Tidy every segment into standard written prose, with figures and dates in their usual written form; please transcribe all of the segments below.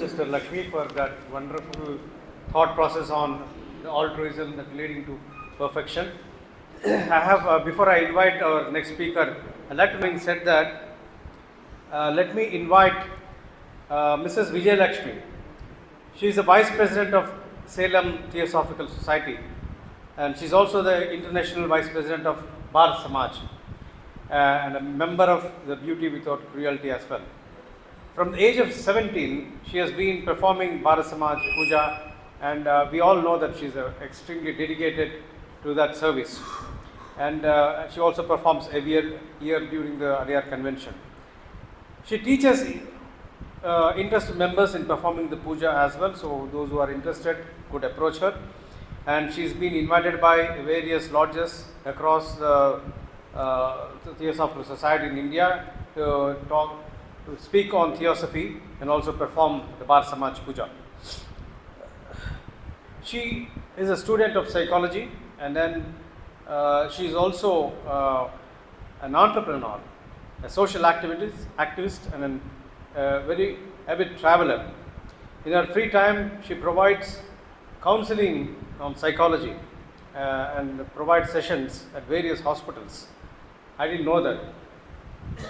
Sister Lakshmi for that wonderful thought process on the altruism that leading to perfection. I have, before I invite our next speaker, I'd like to make said that let me invite Mrs. Vijaya Lakshmi. She is the Vice President of Salem Theosophical Society, and she's also the International Vice President of Bharat Samaj and a member of the Beauty Without Cruelty as well. From the age of 17, she has been performing Bharat Samaj Puja, and we all know that she's extremely dedicated to that service. And she also performs every year during the Adiyar convention. She teaches interested members in performing the puja as well, so those who are interested could approach her. And she's been invited by various lodges across the Theosophical Society in India to speak on theosophy and also perform the Bharat Samaj Puja. She is a student of psychology, and then she is also an entrepreneur, a social activist, and a very avid traveler. In her free time, she provides counseling on psychology and provides sessions at various hospitals. I didn't know that.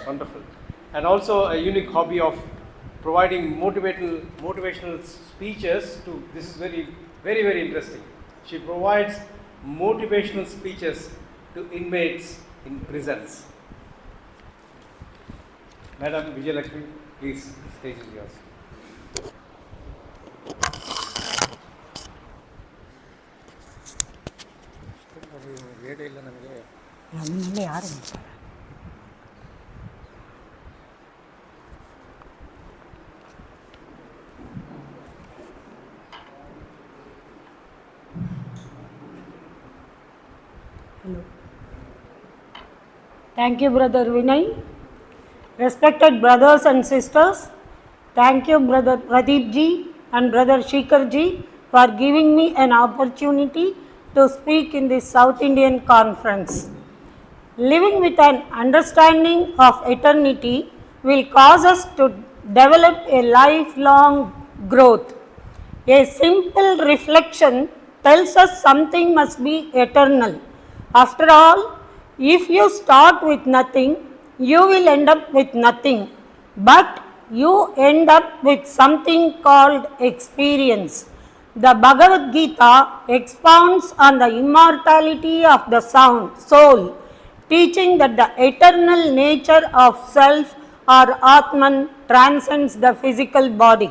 Wonderful. And also a unique hobby of providing motivational speeches to, this is very, very, very interesting. She provides motivational speeches to inmates in prisons. Madam Vijaya Lakshmi, please, the stage is yours. Hello. Thank you, Brother Vinay. Respected brothers and sisters, thank you, Brother Pradeep ji and Brother Shikhar ji, for giving me an opportunity to speak in this South Indian conference. Living with an understanding of eternity will cause us to develop a lifelong growth. A simple reflection tells us something must be eternal. After all, if you start with nothing, you will end up with nothing, but you end up with something called experience. The Bhagavad Gita expounds on the immortality of the soul, teaching that the eternal nature of self or Atman transcends the physical body.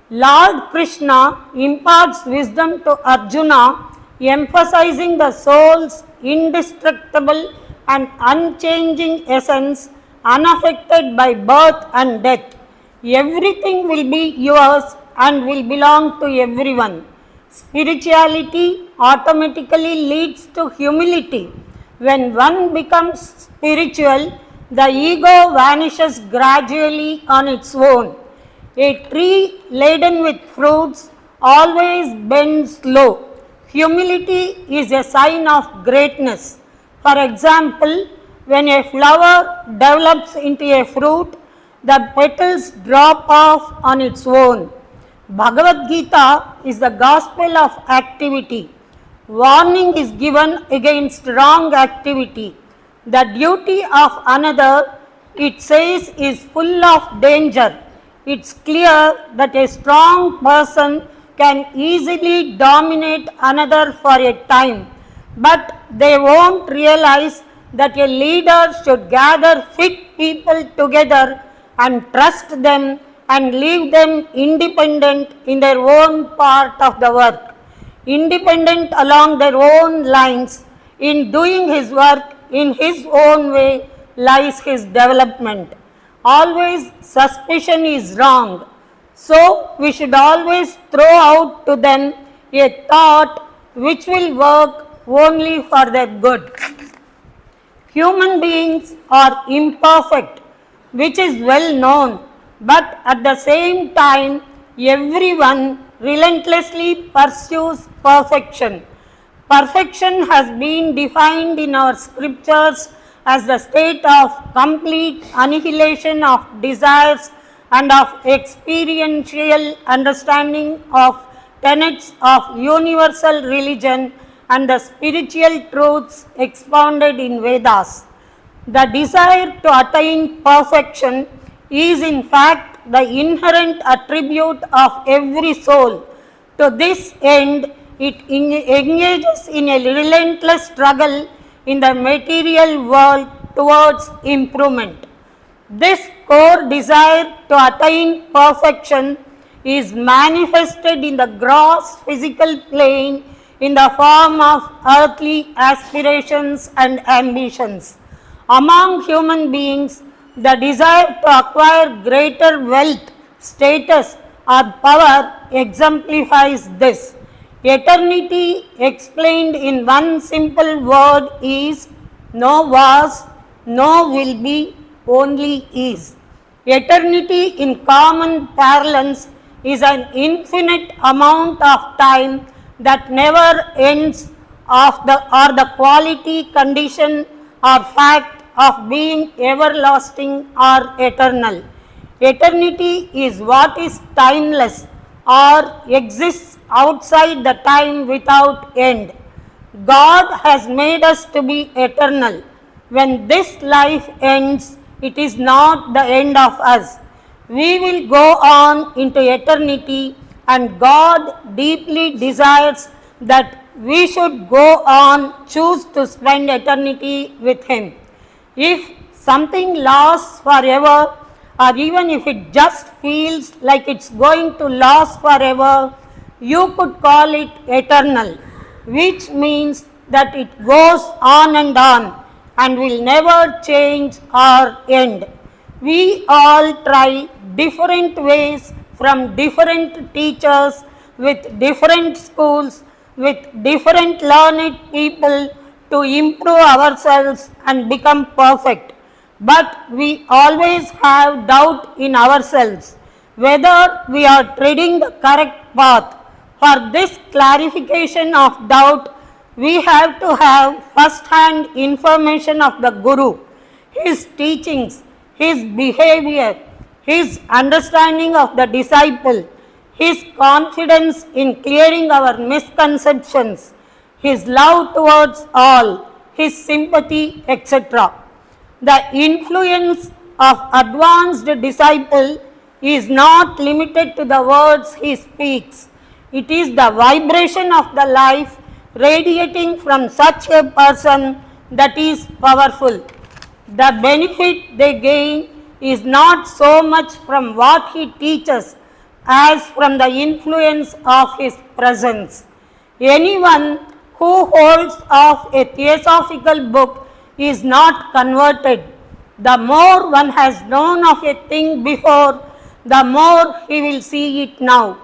Lord Krishna imparts wisdom to Arjuna, emphasizing the soul's indestructible and unchanging essence, unaffected by birth and death. Everything will be yours and will belong to everyone. Spirituality automatically leads to humility. When one becomes spiritual, the ego vanishes gradually on its own. A tree laden with fruits always bends low. Humility is a sign of greatness. For example, when a flower develops into a fruit, the petals drop off on its own. Bhagavad Gita is the gospel of activity. Warning is given against wrong activity. The duty of another, it says, is full of danger. It's clear that a strong person can easily dominate another for a time, but they won't realize that a leader should gather fit people together and trust them and leave them independent in their own part of the work, independent along their own lines. In doing his work in his own way lies his development. Always suspicion is wrong. So we should always throw out to them a thought which will work only for their good. Human beings are imperfect, which is well known, but at the same time, everyone relentlessly pursues perfection. Perfection has been defined in our scriptures as the state of complete annihilation of desires and of experiential understanding of tenets of universal religion and the spiritual truths expounded in Vedas. The desire to attain perfection is in fact the inherent attribute of every soul. To this end, it engages in a relentless struggle in the material world towards improvement. This core desire to attain perfection is manifested in the gross physical plane in the form of earthly aspirations and ambitions. Among human beings, the desire to acquire greater wealth, status, or power exemplifies this. Eternity, explained in one simple word, is no was, no will be, only is. Eternity, in common parlance, is an infinite amount of time that never ends, or the quality, condition, or fact of being everlasting or eternal. Eternity is what is timeless or exists outside the time without end. God has made us to be eternal. When this life ends, it is not the end of us. We will go on into eternity, and God deeply desires that we should go on, choose to spend eternity with Him. If something lasts forever, or even if it just feels like it's going to last forever, you could call it eternal, which means that it goes on and will never change or end. We all try different ways from different teachers, with different schools, with different learned people to improve ourselves and become perfect. But we always have doubt in ourselves whether we are treading the correct path. For this clarification of doubt, we have to have first-hand information of the Guru, his teachings, his behavior, his understanding of the disciple, his confidence in clearing our misconceptions, his love towards all, his sympathy, etc. The influence of advanced disciple is not limited to the words he speaks. It is the vibration of the life radiating from such a person that is powerful. The benefit they gain is not so much from what he teaches as from the influence of his presence. Anyone who holds of a theosophical book is not converted. The more one has known of a thing before, the more he will see it now.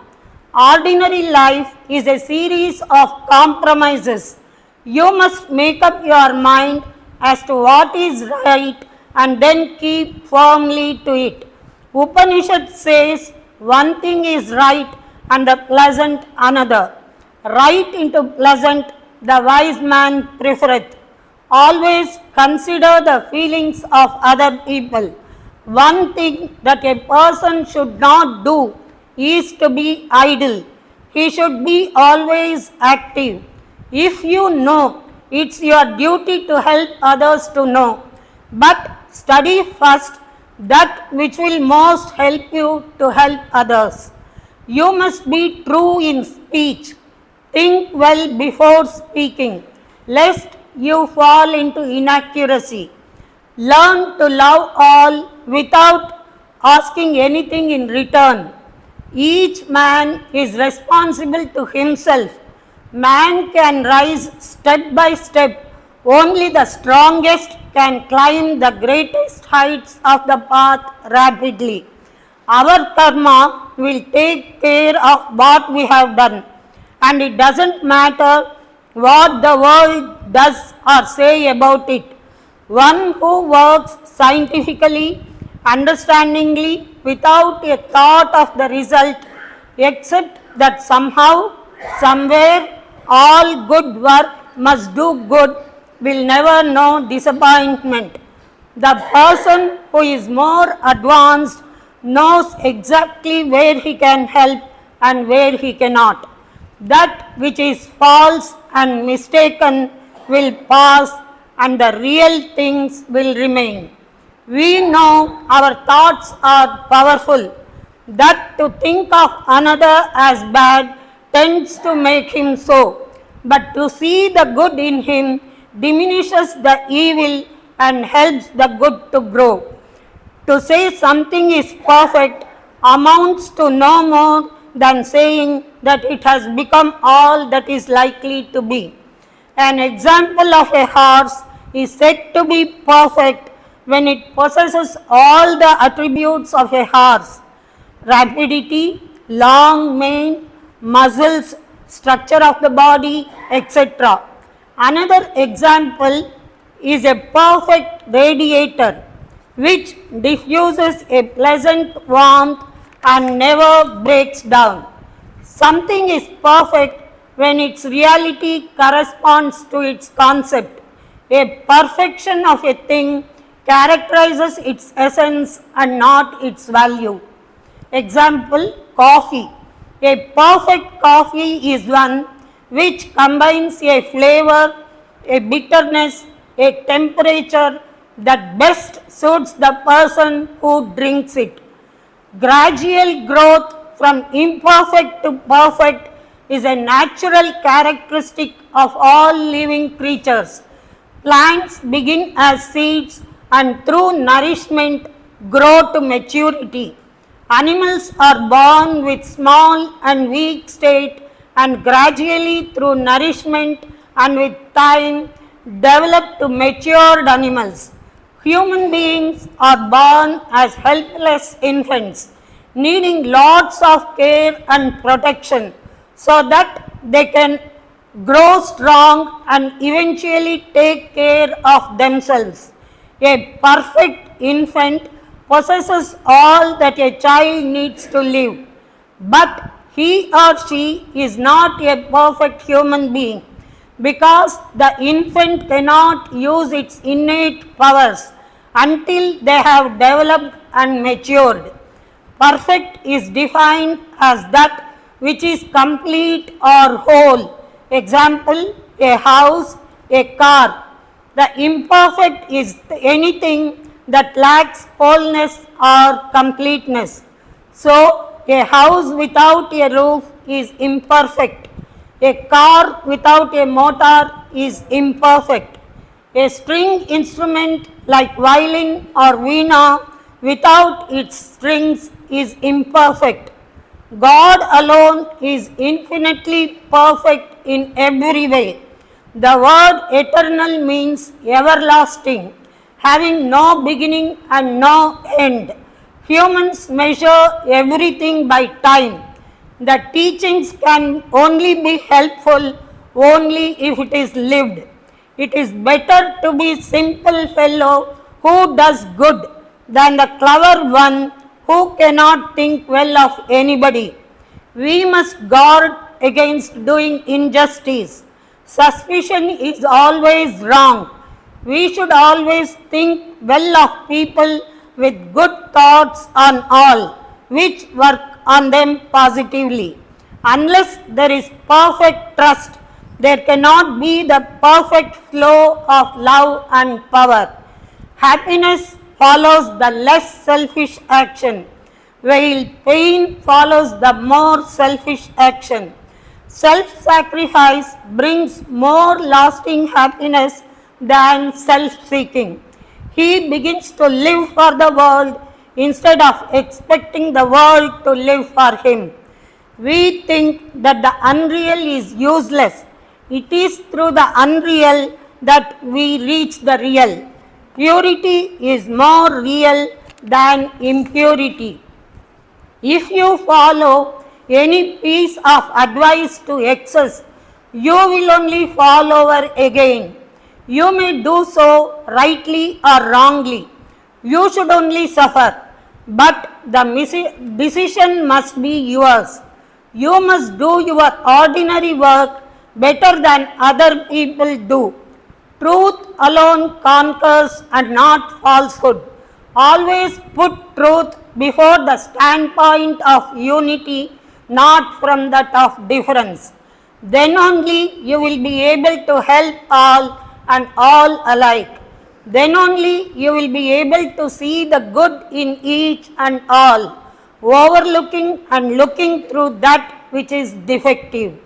Ordinary life is a series of compromises. You must make up your mind as to what is right and then keep firmly to it. Upanishad says one thing is right and the pleasant another. Right into pleasant the wise man prefereth. Always consider the feelings of other people. One thing that a person should not do is to be idle. He should be always active. If you know, it's your duty to help others to know. But study first that which will most help you to help others. You must be true in speech. Think well before speaking, lest you fall into inaccuracy. Learn to love all without asking anything in return. Each man is responsible to himself. Man can rise step by step. Only the strongest can climb the greatest heights of the path rapidly. Our karma will take care of what we have done, and it doesn't matter what the world does or say about it. One who works scientifically, understandingly, without a thought of the result, except that somehow, somewhere, all good work must do good, will never know disappointment. The person who is more advanced knows exactly where he can help and where he cannot. That which is false and mistaken will pass and the real things will remain. We know our thoughts are powerful, that to think of another as bad tends to make him so, but to see the good in him diminishes the evil and helps the good to grow. To say something is perfect amounts to no more than saying that it has become all that is likely to be. An example of a horse is said to be perfect when it possesses all the attributes of a horse: rapidity, long mane, muscles, structure of the body, etc. Another example is a perfect radiator which diffuses a pleasant warmth and never breaks down. Something is perfect when its reality corresponds to its concept. A perfection of a thing characterizes its essence and not its value. Example, coffee. A perfect coffee is one which combines a flavor, a bitterness, a temperature that best suits the person who drinks it. Gradual growth from imperfect to perfect is a natural characteristic of all living creatures. Plants begin as seeds and through nourishment grow to maturity. Animals are born with small and weak state and gradually through nourishment and with time develop to matured animals. Human beings are born as helpless infants, needing lots of care and protection so that they can grow strong and eventually take care of themselves. A perfect infant possesses all that a child needs to live, but he or she is not a perfect human being because the infant cannot use its innate powers until they have developed and matured. Perfect is defined as that which is complete or whole. Example, a house, a car. The imperfect is anything that lacks wholeness or completeness. So, a house without a roof is imperfect. A car without a motor is imperfect. A string instrument like violin or veena without its strings is imperfect. God alone is infinitely perfect in every way. The word eternal means everlasting, having no beginning and no end. Humans measure everything by time. The teachings can only be helpful only if it is lived. It is better to be simple fellow who does good than the clever one who cannot think well of anybody. We must guard against doing injustice. Suspicion is always wrong. We should always think well of people with good thoughts on all, which work on them positively. Unless there is perfect trust, there cannot be the perfect flow of love and power. Happiness follows the less selfish action, while pain follows the more selfish action. Self-sacrifice brings more lasting happiness than self-seeking. He begins to live for the world instead of expecting the world to live for him. We think that the unreal is useless. It is through the unreal that we reach the real. Purity is more real than impurity. If you follow any piece of advice to excess, you will only fall over again. You may do so rightly or wrongly. You should only suffer, but the decision must be yours. You must do your ordinary work better than other people do. Truth alone conquers and not falsehood. Always put truth before the standpoint of unity, not from that of difference. Then only you will be able to help all and all alike. Then only you will be able to see the good in each and all, overlooking and looking through that which is defective.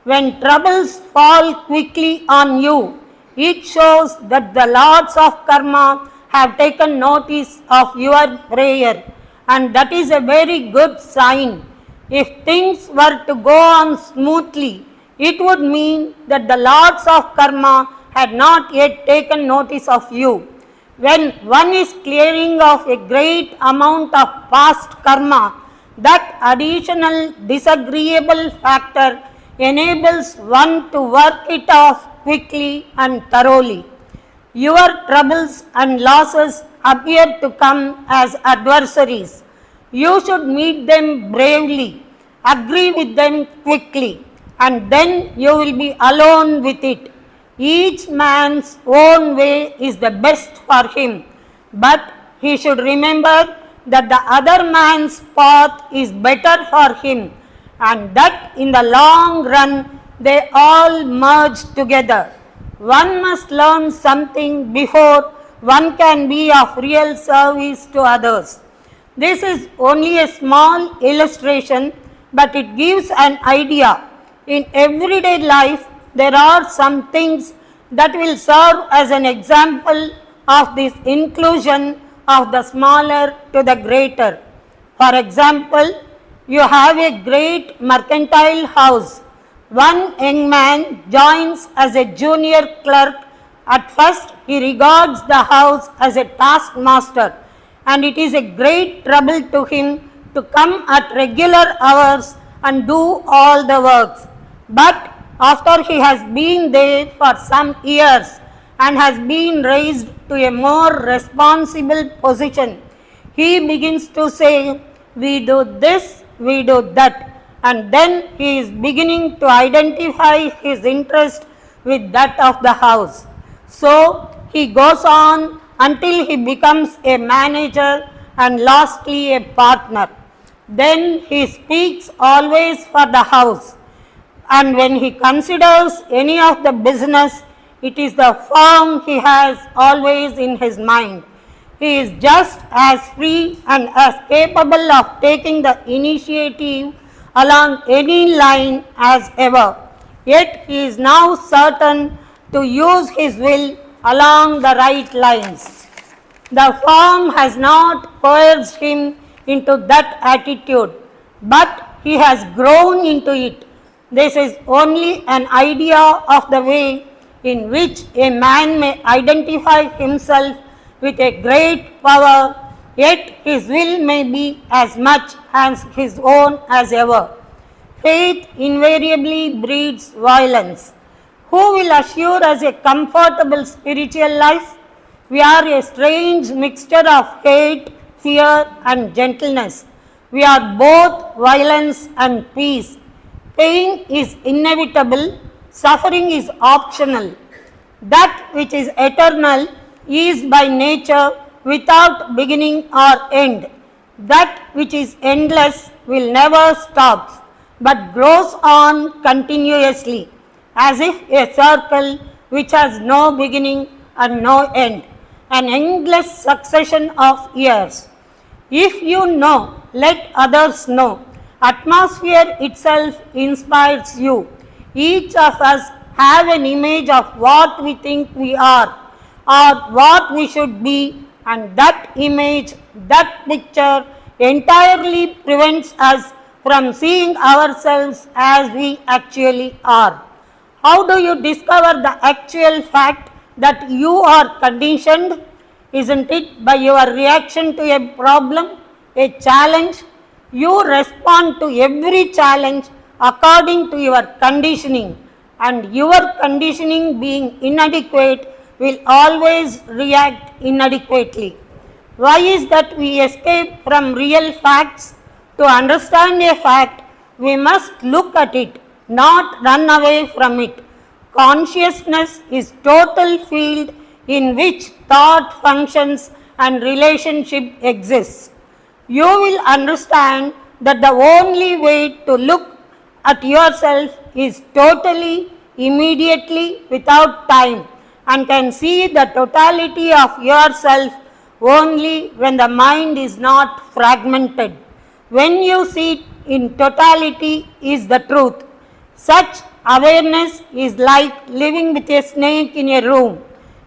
When troubles fall quickly on you, it shows that the lords of karma have taken notice of your prayer, and that is a very good sign. If things were to go on smoothly, it would mean that the lords of karma had not yet taken notice of you. When one is clearing of a great amount of past karma, that additional disagreeable factor enables one to work it off quickly and thoroughly. Your troubles and losses appear to come as adversaries. You should meet them bravely, agree with them quickly, and then you will be alone with it. Each man's own way is the best for him, but he should remember that the other man's path is better for him, and that in the long run they all merge together. One must learn something before one can be of real service to others. This is only a small illustration, but it gives an idea. In everyday life, there are some things that will serve as an example of this inclusion of the smaller to the greater. For example, you have a great mercantile house. One young man joins as a junior clerk. At first, he regards the house as a taskmaster, and it is a great trouble to him to come at regular hours and do all the works. But after he has been there for some years and has been raised to a more responsible position, he begins to say, "We do this, we do that," and then he is beginning to identify his interest with that of the house. So he goes on until he becomes a manager and lastly a partner. Then he speaks always for the house, and when he considers any of the business, it is the firm he has always in his mind. He is just as free and as capable of taking the initiative along any line as ever. Yet he is now certain to use his will along the right lines. The firm has not coerced him into that attitude, but he has grown into it. This is only an idea of the way in which a man may identify himself with a great power, yet his will may be as much as his own as ever. Faith invariably breeds violence. Who will assure us a comfortable spiritual life? We are a strange mixture of hate, fear, and gentleness. We are both violence and peace. Pain is inevitable, suffering is optional. That which is eternal is by nature without beginning or end. That which is endless will never stop, but grows on continuously, as if a circle which has no beginning and no end, an endless succession of years. If you know, let others know. Atmosphere itself inspires you. Each of us have an image of what we think we are or what we should be, and that image, that picture entirely prevents us from seeing ourselves as we actually are. How do you discover the actual fact that you are conditioned? Isn't it by your reaction to a problem, a challenge? You respond to every challenge according to your conditioning, and your conditioning being inadequate will always react inadequately. Why is that we escape from real facts? To understand a fact, we must look at it, not run away from it. Consciousness is total field in which thought functions and relationship exists. You will understand that the only way to look at yourself is totally, immediately, without time, and can see the totality of yourself only when the mind is not fragmented. When you see in totality is the truth. Such awareness is like living with a snake in a room.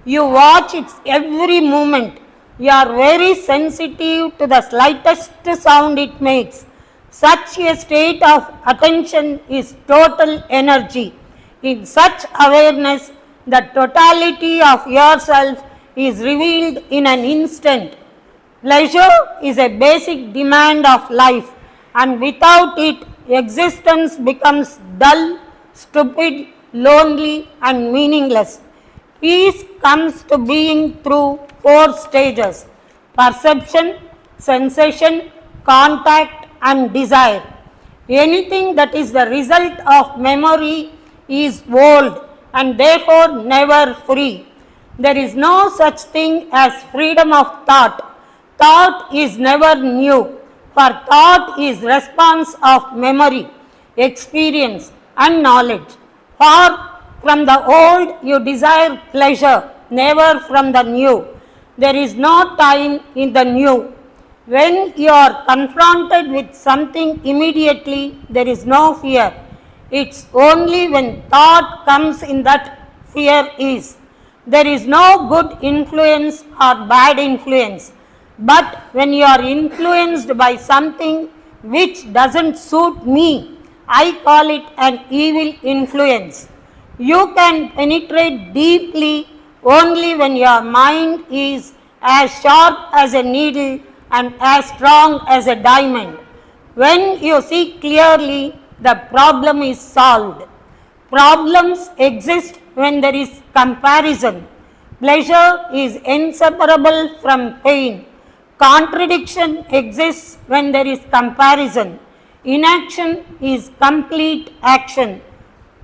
You watch its every movement. You are very sensitive to the slightest sound it makes. Such a state of attention is total energy. In such awareness, the totality of yourself is revealed in an instant. Pleasure is a basic demand of life, and without it, existence becomes dull, stupid, lonely, and meaningless. Peace comes to being through four stages: perception, sensation, contact, and desire. Anything that is the result of memory is old and therefore never free. There is no such thing as freedom of thought. Thought is never new, for thought is response of memory, experience, and knowledge. For from the old you desire pleasure, never from the new. There is no time in the new. When you are confronted with something immediately, there is no fear. It's only when thought comes in that fear is. There is no good influence or bad influence. But when you are influenced by something which doesn't suit me, I call it an evil influence. You can penetrate deeply only when your mind is as sharp as a needle and as strong as a diamond. When you see clearly, the problem is solved. Problems exist when there is comparison. Pleasure is inseparable from pain. Contradiction exists when there is comparison. Inaction is complete action.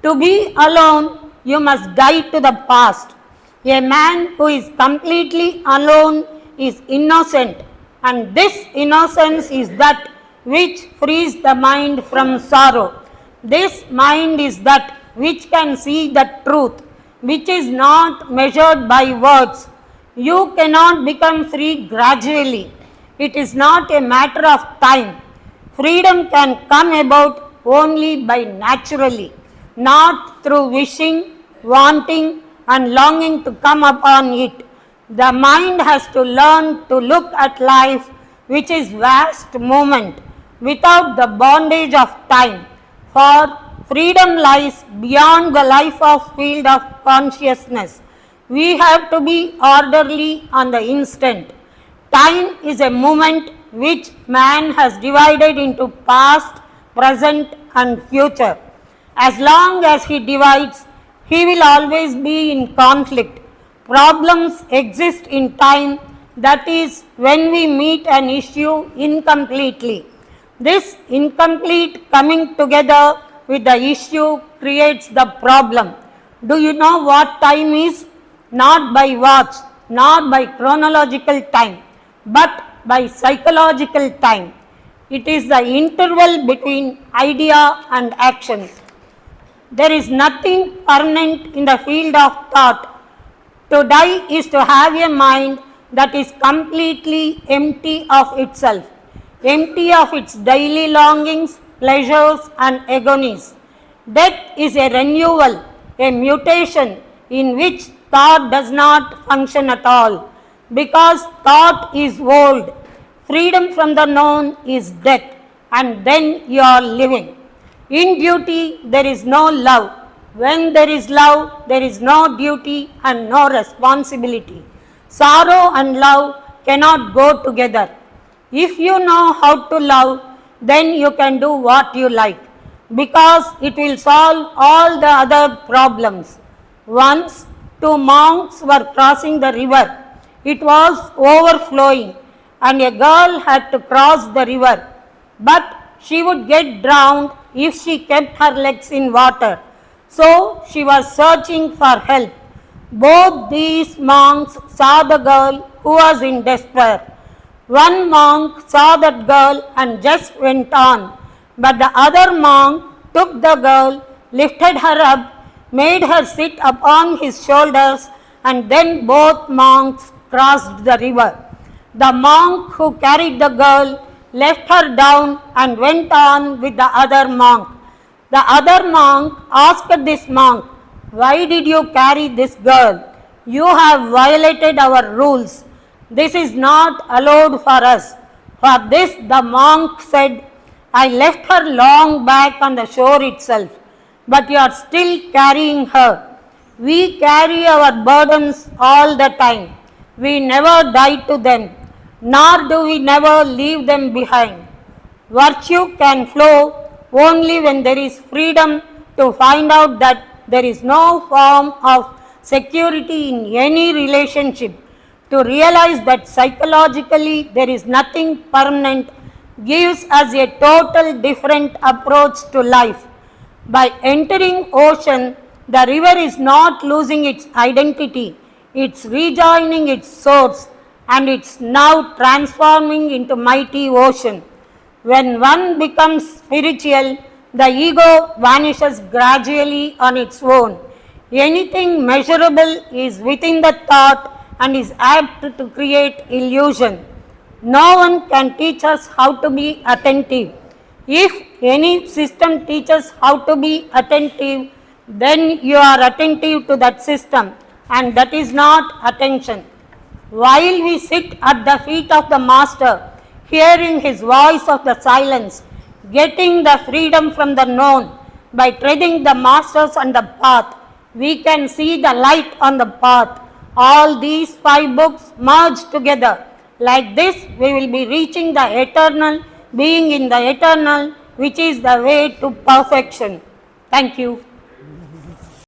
To be alone, you must die to the past. A man who is completely alone is innocent, and this innocence is that which frees the mind from sorrow. This mind is that which can see the truth, which is not measured by words. You cannot become free gradually. It is not a matter of time. Freedom can come about only by naturally, not through wishing, wanting, and longing to come upon it. The mind has to learn to look at life, which is vast moment, without the bondage of time. For freedom lies beyond the life of field of consciousness. We have to be orderly on the instant. Time is a moment which man has divided into past, present, and future. As long as he divides, he will always be in conflict. Problems exist in time, that is, when we meet an issue incompletely. This incomplete coming together with the issue creates the problem. Do you know what time is? Not by watch, not by chronological time, but by psychological time. It is the interval between idea and action. There is nothing permanent in the field of thought. To die is to have a mind that is completely empty of itself, empty of its daily longings, pleasures, and agonies. Death is a renewal, a mutation in which thought does not function at all, because thought is old. Freedom from the known is death, and then you are living. In duty, there is no love. When there is love, there is no duty and no responsibility. Sorrow and love cannot go together. If you know how to love, then you can do what you like, because it will solve all the other problems. Once, two monks were crossing the river. It was overflowing, and a girl had to cross the river, but she would get drowned if she kept her legs in water. So she was searching for help. Both these monks saw the girl who was in despair. One monk saw that girl and just went on, but the other monk took the girl, lifted her up, made her sit upon his shoulders, and then both monks crossed the river. The monk who carried the girl left her down and went on with the other monk. The other monk asked this monk, "Why did you carry this girl? You have violated our rules. This is not allowed for us." For this the monk said, "I left her long back on the shore itself, but you are still carrying her. We carry our burdens all the time. We never die to them, nor do we never leave them behind. Virtue can flow only when there is freedom to find out that there is no form of security in any relationship. To realize that psychologically there is nothing permanent gives us a total different approach to life. By entering ocean, the river is not losing its identity, it's rejoining its source, and it's now transforming into mighty ocean. When one becomes spiritual, the ego vanishes gradually on its own. Anything measurable is within the thought and is apt to create illusion. No one can teach us how to be attentive. If any system teaches how to be attentive, then you are attentive to that system, and that is not attention. While we sit at the feet of the Master, hearing his voice of the silence, getting the freedom from the known, by treading the Masters on the path, we can see the light on the path. All these 5 books merge together. Like this, we will be reaching the eternal, being in the eternal, which is the way to perfection. Thank you.